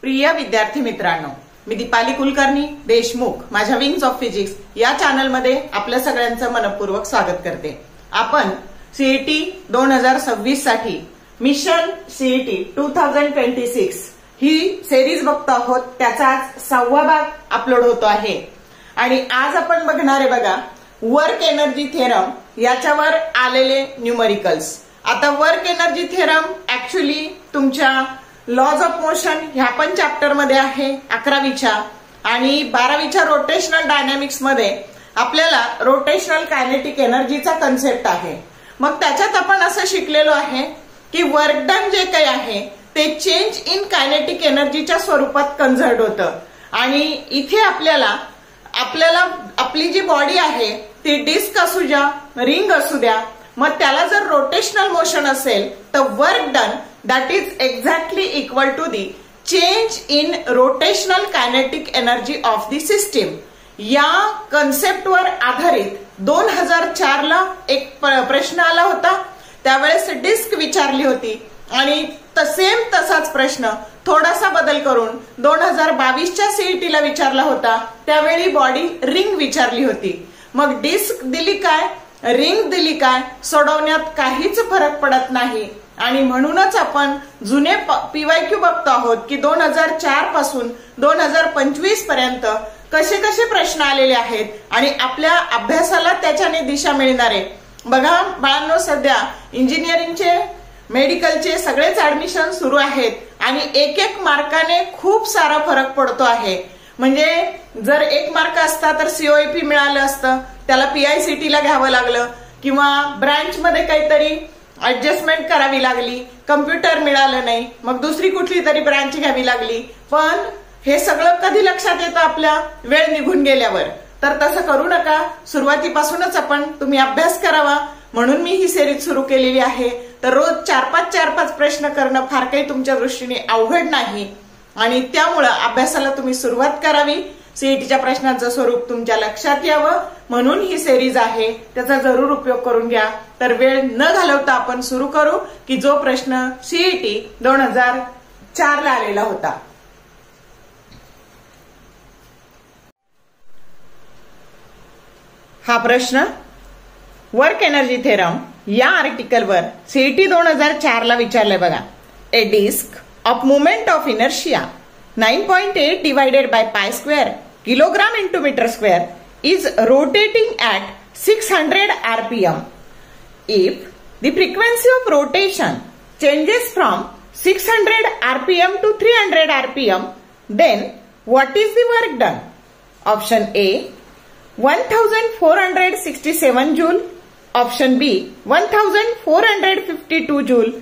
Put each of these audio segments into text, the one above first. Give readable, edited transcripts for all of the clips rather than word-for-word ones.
प्रिय विद्यार्थी मित्रांनो, मी दीपाली कुलकर्णी देशमुख माझ्या विंग्स ऑफ फिजिक्स या चॅनलमध्ये आपल्या सगळ्यांचं मनपूर्वक स्वागत करते। आपण सीईटी 2026 साठी मिशन सीईटी 2026 ही सिरीज बघतो आहोत। त्याचा आज 6वा भाग अपलोड होतो आहे आणि आज आपण बघणार आहे बघा वर्क एनर्जी थेरम याच्यावर आलेले न्यूमरिकल्स। आता वर्क एनर्जी थेरम ऍक्च्युअली तुमच्या लॉज ऑफ मोशन ह्या पण चॅप्टर मध्ये आहे 11वीच्या आणि 12वीच्या रोटेशनल डायनॅमिक्स मध्ये आपल्याला रोटेशनल कायनेटिक एनर्जीचा कन्सेप्ट आहे। मग त्याच्यात आपण असं शिकलेलो आहे की वर्क डन जे काही आहे ते चेंज इन कायनेटिक एनर्जीच्या स्वरूपात कन्व्हर्ट होतं आणि इथे आपल्याला आपली जी बॉडी आहे ती डिस्क असू द्या रिंग असू द्या, मग त्याला जर रोटेशनल मोशन असेल तर work done that is exactly equal to the change in rotational kinetic energy of the system। या कन्सेप्टवर आधारित 2004 ला एक प्रश्न आला होता। त्यावेळेस डिस्क विचारली होती आणि सेम तसाच प्रश्न थोडासा बदल करून 2022च्या सीईटीला विचारला होता। त्यावेळी बॉडी रिंग विचारली होती। मग डिस्क दिली काय रिंग दिली काय सोडवण्यात काहीच फरक पडत नाही आणि म्हणूनच आपण जुने पीवायक्यू बघतो आहोत की 2004 पासून 2025 पर्यंत कसे कसे प्रश्न आलेले आहेत आणि आपल्या अभ्यासाला त्याच्याने दिशा मिळणार आहे। बघा बाळांनो, सध्या इंजिनिअरिंगचे मेडिकलचे सगळेच ऍडमिशन सुरू आहेत आणि एक एक मार्काने खूप सारा फरक पडतो आहे। म्हणजे जर 1 मार्क असता तर सीओईपी मिळालं असतं, त्याला पीआयसीटी ला घ्यावं लागलं किंवा ब्रांच मध्ये काहीतरी ऍडजस्टमेंट करावी लागली, कम्प्युटर मिळालं नाही, मग दुसरी कुठली तरी ब्रांच घ्यावी लागली। पण हे सगळं कधी लक्षात येतं आपल्या वेळ निघून गेल्यावर। तर तसं करू नका, सुरुवातीपासूनच तुम्ही अभ्यास करावा म्हणून मी ही सिरीज सुरू केलेली आहे। तर रोज 4-5 प्रश्न करणं फार काही तुमच्या दृष्टीने अवघड नाही आणि त्यामुळे अभ्यासाला तुम्ही सुरुवात करावी। सीईटीच्या प्रश्नांचं स्वरूप तुमच्या लक्षात यावं म्हणून ही सिरीज आहे, त्याचा जरूर उपयोग करून घ्या। तर वेळ न घालवता आपण सुरू करू की जो प्रश्न सीईटी 2004 ला आलेला होता। हा प्रश्न वर्क एनर्जी थेरम या आर्टिकलवर सीईटी 2004 ला विचारलाय बघा। A disc of moment of inertia 9.8 divided by pi square kilogram into meter square is rotating at 600 rpm. If the frequency of rotation changes from 600 rpm to 300 rpm, then what is the work done? Option A 1467 joule, option B 1452 joule,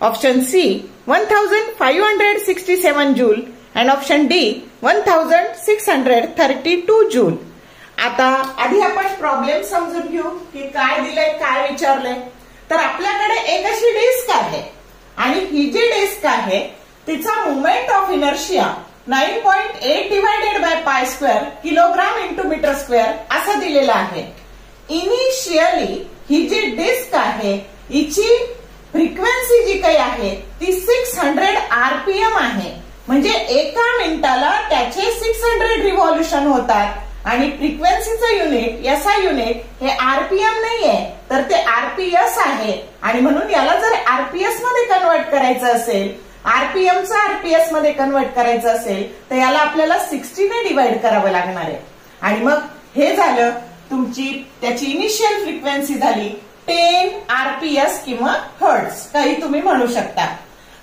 option C 1567 joule and option D 1632 joule। आता आधी आपण problem समजून घेऊ की काय दिलंय काय विचारलंय। तर आपल्याकडे एक अशी डिस्क आहे आणि ही जी डिस्क आहे तिचा moment of inertia 9.8 divided by pi square kilogram into metre square असा दिलेला आहे। इनिशियली ही जी डिस्क आहे हिची फ्रिक्वेन्सी जी काही आहे ती 600 आरपीएम आहे। म्हणजे एका मिनिटाला त्याचे 600 रिव्हॉल्युशन होतात आणि फ्रिक्वेन्सीचं युनिट एसआय युनिट हे आरपीएम नाहीये तर ते आरपीएस आहे आणि म्हणून याला जर आरपीएस मध्ये कन्वर्ट करायचं असेल, आरपीएमचं आरपीएस मध्ये कन्वर्ट करायचं असेल तर याला आपल्याला 60 ने डिवाइड करावं लागणार आहे आणि मग हे झालं तुमची त्याची इनिशियल फ्रिक्वेन्सी झाली 10 आरपीएस किंवा हर्ट्झ काही तुम्ही म्हणू शकता।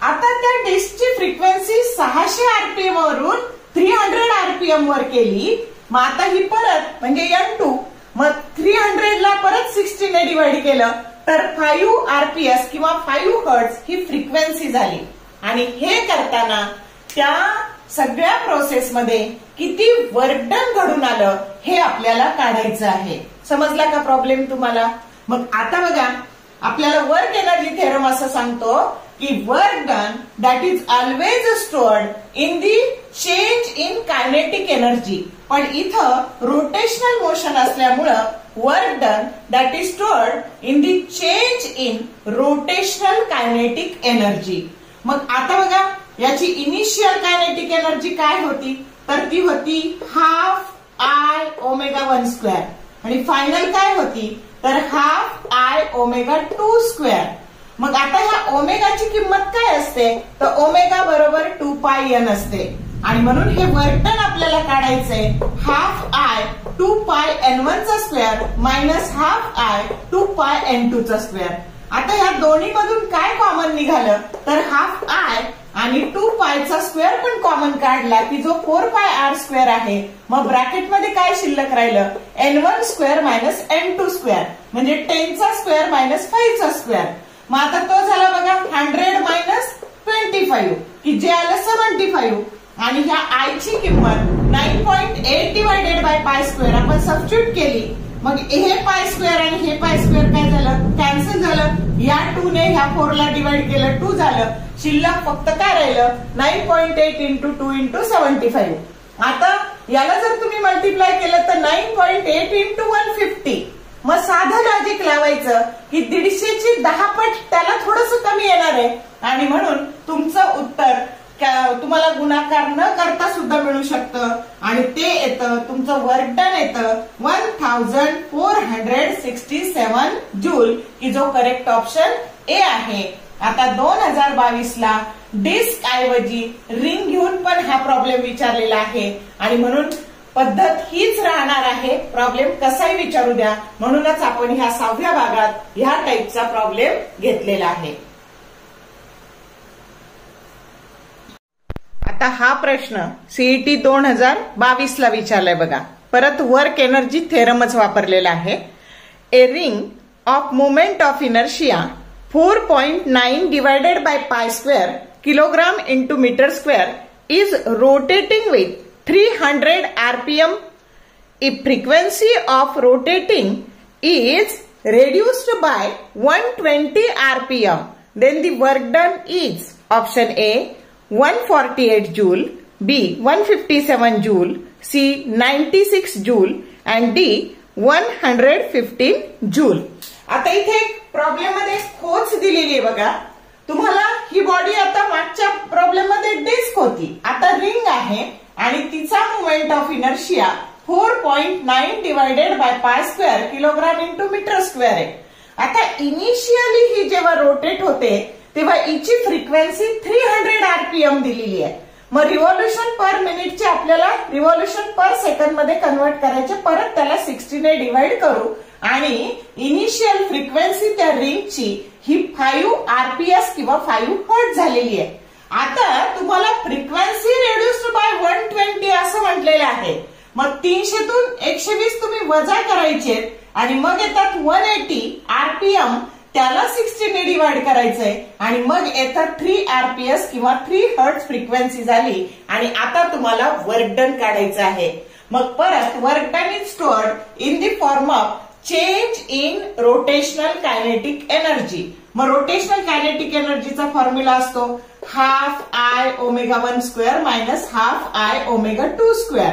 आता त्या डिस्कची फ्रिक्वेन्सी 600 आरपीएम वरून 300 आरपीएम वर केली। मग आता ही परत म्हणजे N2 मग 300 ला परत 60 ने डिवाइड केलं तर 5 आरपीएस किंवा 5 हर्ट्झ ही फ्रिक्वेन्सी झाली आणि हे करताना त्या सगळ्या प्रोसेसमध्ये किती वर्क डन घडून आलं हे आपल्याला काढायचं आहे। समजला का प्रॉब्लेम तुम्हाला? मग आता बघा आपल्याला वर्क एनर्जी थेरम असं सांगतो की work done that is always stored in the change in kinetic energy. पण इथं रोटेशनल मोशन असल्यामुळं work done that is stored in the change in rotational kinetic energy. मग आता बघा याची इनिशियल कायनेटिक एनर्जी काय होती, तर ती होती हाफ आय ओमेगा 1 स्क्वेअर आणि फायनल काय होती तर हाफ आय ओमेगा 2 स्क्वेअर. मग आता ह्या ओमेगाची किंमत काय असते तर ओमेगा बरोबर 2 पाय एन असते आणि म्हणून हे वर्क डन आपल्याला काढायचंय हाफ आय 2 पाय n1 चा स्क्वेअर मायनस हाफ आय 2 पाय n2 चा स्क्वेअर. आता ह्या दोन्ही मधून काय कॉमन निघालं तर हाफ आय आणि 2 पायचा स्क्वेअर पण कॉमन काढला की जो 4 पाय आर स्क्वेअर आहे. मग ब्रॅकेटमध्ये काय शिल्लक राहिलं n1 square minus n2 square म्हणजे 10 चा स्क्वेअर मायनस 5 चा स्क्वेअर. मग आता तो झाला बघा 100 मायनस 25 की जे आलं 75 आणि ह्या आय ची किंमत 9.8 डिवायडेड बाय पाय स्क्वेअर आपण सबस्टिट्यूट केली. मग हे पाय स्क्वेअर आणि हे पाय स्क्वेअर काय झालं कॅन्सल झालं. या 2 ने ह्या 4 ला डिवाइड केलं 2 झालं. शिल्लक फक्त काय राहिलं 9.8 इंटू 2 इंटू 75. आता याला जर तुम्ही मल्टिप्लाय केलं तर 9.8 इंटू 150. मग साधं लॉजिक लावायचं की 150 ची 10 पट त्याला थोडंसं कमी येणार आहे आणि म्हणून तुमचं उत्तर तुम्हाला गुणाकार न करता सुद्धा मिळू शकतं आणि ते येतं तुमचं वर्क डन येतं 1467 जूल की जो करेक्ट ऑप्शन ए आहे. आता 2022 ला डिस्क ऐवजी रिंग घेऊन पण हा प्रॉब्लेम विचारलेला आहे आणि म्हणून पद्धत हीच राहणार आहे. प्रॉब्लेम कसाही विचारू द्या म्हणूनच आपण ह्या 6व्या भागात ह्या टाईपचा प्रॉब्लेम घेतलेला आहे. आता हा प्रश्न सीईटी 2022 ला विचारलाय बघा. परत वर्क एनर्जी थेरमच वापरलेला आहे. A ring of moment of inertia 4.9 divided by pi square kilogram into metre square is rotating with 300 RPM. If frequency of rotating is reduced by 120 RPM, then the work done is option A 148 joule, B 157 joule, C 96 joule and D 115 joule. आता इथे एक problem मध्ये खोच दिलेली आहे बघा. तुम्हाला ही body आता मागच्या प्रॉब्लेम मध्ये डिस्क होती, आता रिंग आहे आणि तिचा moment of inertia 4.9 divided by pi square kilogram into metre square आहे. आता इनिशियली ही जेव्हा रोटेट होते तेव्हा हिची फ्रिक्वेन्सी 300 RPM दिलेली आहे. मग रिव्हॉल्युशन पर मिनिटचे आपल्याला रिव्हॉल्युशन पर सेकंड मध्ये कन्वर्ट करायचे. परत त्याला 60 ने डिवाइड करू आणि इनिशियल फ्रिक्वेन्सी त्या रिंगची ही 5 RPS किंवा 5 हर्ट्झ झालेली आहे. आता तुम्हाला फ्रिक्वेन्सी रेड्युस्ड बाय 120 असं म्हटलेलं आहे. मग 300 तून 120 तुम्ही वजा करायचे आणि मग येतात 180 RPM त्याला 60 ने डिवाइड करायचंय आणि मग येतात 3 RPS किंवा 3 हर्ट्झ फ्रिक्वेन्सी झाली आणि आता तुम्हाला वर्क डन काढायचं आहे. मग परत work done is stored in the form of change in rotational kinetic energy. मग रोटेशनल कायनेटिक एनर्जीचा फॉर्म्युला असतो half i omega 1 square minus half i omega 2 square.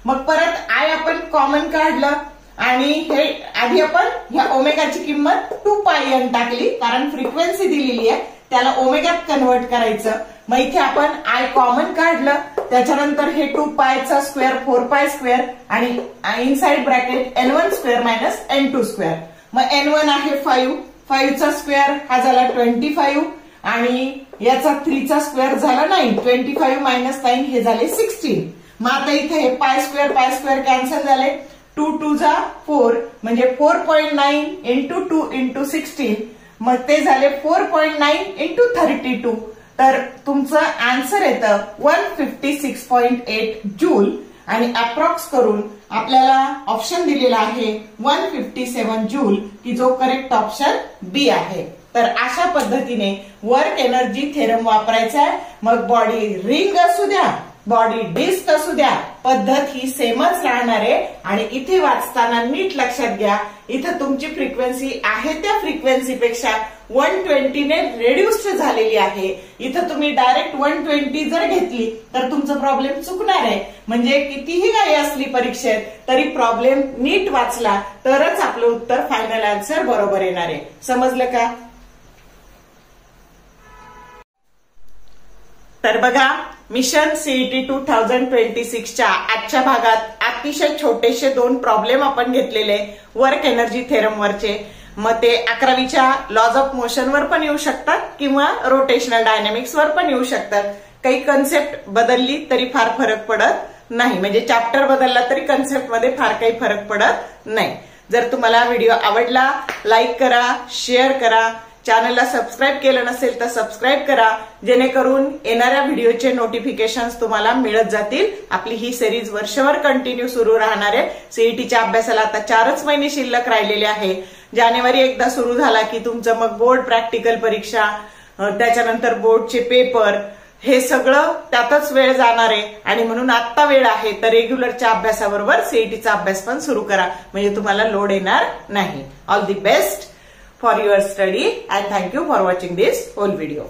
मग परत आय आपण कॉमन काढलं आणि हे आधी आपण ह्या ओमेगाची किंमत 2 पाय एन टाकली कारण फ्रिक्वेन्सी दिलेली आहे त्याला ओमेगात कन्वर्ट करायचं. मग इथे आपण आय कॉमन काढलं त्याच्यानंतर हे 2 पायचा स्क्वेअर 4 पाय स्क्वेअर आणि inside bracket n1 square minus n2 square. मग n1 आहे 5 चा स्क्वेअर हा झाला 25 आणि याचा 3 चा स्क्वेअर झाला 9. 25 मायनस 9 हे झाले 16. मग आता इथे हे पाय स्क्वेअर कॅन्सल झाले. 2 2 जा 4 म्हणजे 4.9 इंटू 2 इंटू 16 मग ते झाले 4.9 इंटू 32. तर तुमचं आन्सर येतं 156.8 जूल आणि अप्रॉक्स करून आपल्याला ऑप्शन दिलेला आहे 157 जूल की जो करेक्ट ऑप्शन बी आहे. तर अशा पद्धतीने वर्क एनर्जी थेरम वापरायचा आहे. मग बॉडी रिंग असू द्या बॉडी डिस्क असू द्या, पद्धत ही सेमच राहणार आहे. आणि इथे वाचताना नीट लक्षात घ्या, इथं तुमची फ्रिक्वेन्सी आहे त्या फ्रिक्वेन्सीपेक्षा 120 ने रेड्युस्ड झालेली आहे. इथं तुम्ही डायरेक्ट 120 जर घेतली तर तुमचं प्रॉब्लेम चुकणार आहे. म्हणजे कितीही काही असली परीक्षेत तरी प्रॉब्लेम नीट वाचला तरच आपलं उत्तर फायनल आन्सर बरोबर येणार आहे. समजलं का? तर बघा, मिशन सीईटी 2026च्या आजच्या भागात अतिशय छोटेसे 2 प्रॉब्लेम आपण घेतलेले वर्क एनर्जी थेरम वरचे. मग ते 11वीच्या लॉज ऑफ मोशन वर पण येऊ शकतात किंवा रोटेशनल डायनॅमिक्स वर पण येऊ शकतात. काही कन्सेप्ट बदलली तरी फार फरक पडत नाही. म्हणजे चॅप्टर बदलला तरी कन्सेप्ट मध्ये फार काही फरक पडत नाही. जर तुम्हाला व्हिडिओ आवडला, लाईक करा, शेअर करा. चॅनलला सबस्क्राईब केलं नसेल तर सबस्क्राईब करा, जेणेकरून येणाऱ्या व्हिडिओचे नोटिफिकेशन्स तुम्हाला मिळत जातील. आपली ही सिरीज वर्षभर कंटिन्यू सुरू राहणार आहे. सीईटीच्या अभ्यासाला आता 4च महिने शिल्लक राहिलेले आहे. जानेवारी एकदा सुरू झाला की तुमचं मग बोर्ड प्रॅक्टिकल परीक्षा, त्याच्यानंतर बोर्डचे पेपर, हे सगळं त्यातच वेळ जाणार आहे. आणि म्हणून आत्ता वेळ आहे तर रेग्युलरच्या अभ्यासाबरोबर सीईटीचा अभ्यास पण सुरू करा, म्हणजे तुम्हाला लोड येणार नाही. All the best for your study and thank you for watching this whole video.